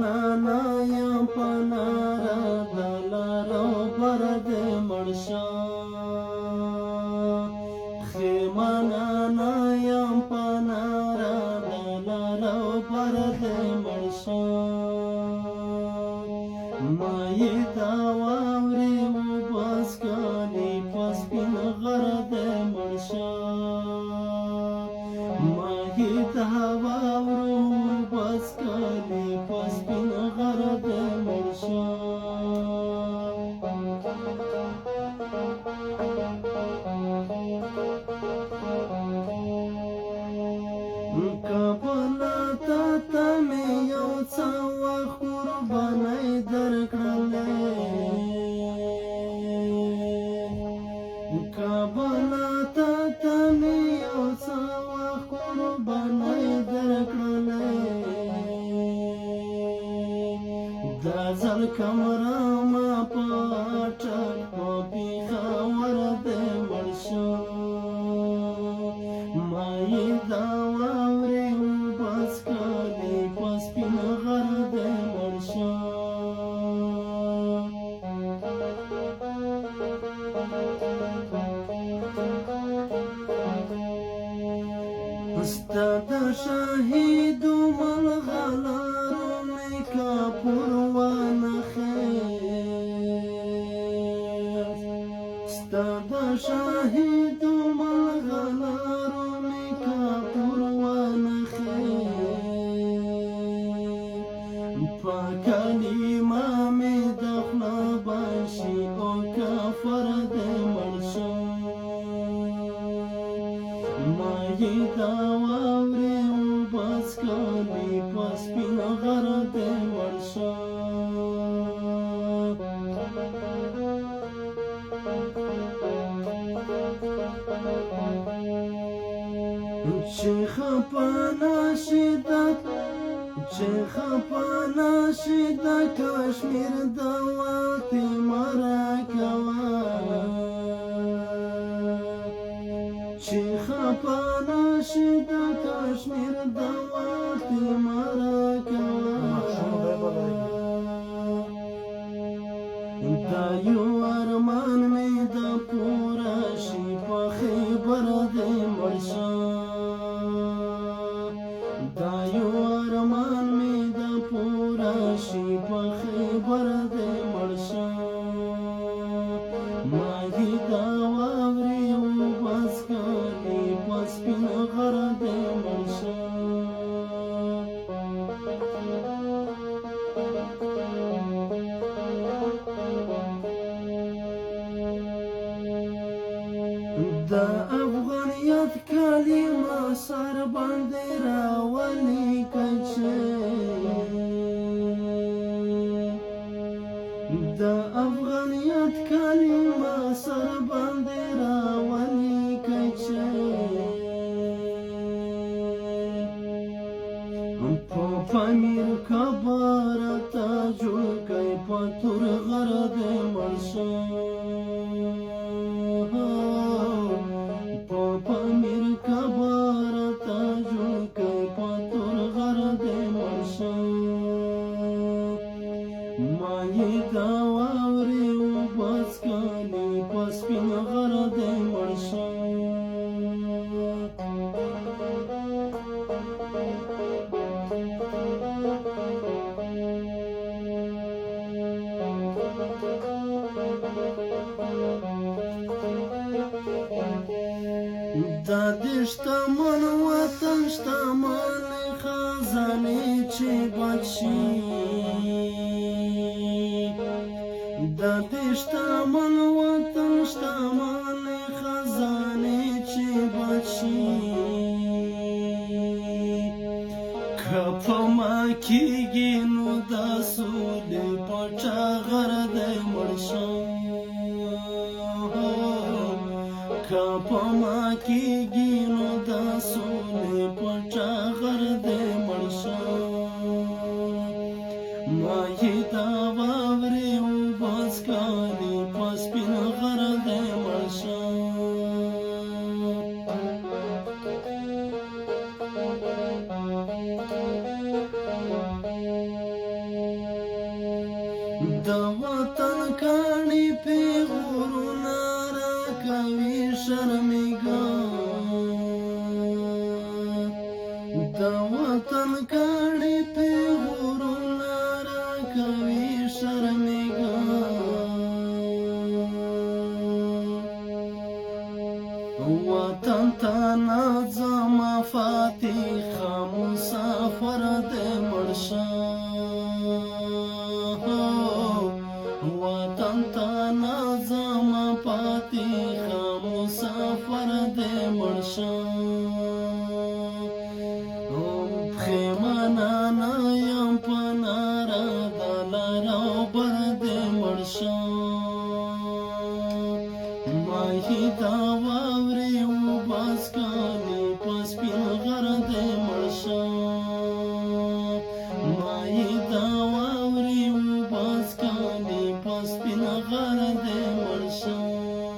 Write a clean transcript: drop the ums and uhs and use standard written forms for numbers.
منانا یم پنارا دلارو برد مرشا خی منانا یم پنارا دلارو برد مرشا مای داوری و بس کالی پس پین غرد مرشا مای داوری بس کالی پس پین غرد مرشا کابلا تا تمی یو څه وخت قربانۍ درکړلې کابلا تا تمی یو څه وخت قربانۍ درکړلې دا ځل کمره ما پټک په پېښور دې مړ شو مای دا واورې بس کالی په سپین غر دې مړ شو ستا د شهیدو ملغلرو مې کاپور وانخیست ستا د شهیدو ملغلرو مې کاپور وانخیست په کلمه مې د خوله باشي او کافر دې مړ شو مای دا واورې بس کالی په سپین غر دې مړ شو چې خپه نشي د کشمیر د وطن مرکوه چې خپه نشي د کشمیر د وطن مرکوه دا یو ارمان مې د پوره شي په خیبر دې مړ شو دا یو ارمان مې د پوره شي په خیبر دې مړ شو مای دا واورې بس کالی په سپین غر دې مړ شو د افغانیت کلمه سر باندې راولیکئ چې د افغانیت کلمه سر باندې راولیکئ چې په پامیر خبره ته جوړ کئ په تور غر دې مړ شو پامیر خبره ته جوړ کئ په تور غر دې مړ شو مای دا واورې بس کالی په سپین غر دې مړ شو دا دې شتمن وطن شتمن خزانې چې بچ شي دا دې شتمن وطن شتمن خزانې چې بچ شي که په ما کېږي نو د سولې په ټغر دې مړ شو که په ما کېږي نو د سولې په ټغر دې مړ شو مای دا واورې بس کالی په سپین غر دې مړ شو د وطن کاڼي پیغورونه راکوي شرمېږه د وطن کاڼي پیغورونه راکوي شرمېږه وطن ته نه ځمه فاتحه مسافر دې مړ شه وطن ته نه ځمه فاتحه مسافر دې مړ شه پښېمانه نه یم په ناره د لر او بر دې مړ شه ماهي دا واورې وباس کالي په سپین غر دې مړ شه ماهي دا واورې وباس کالي په سپین غر دې مړ شه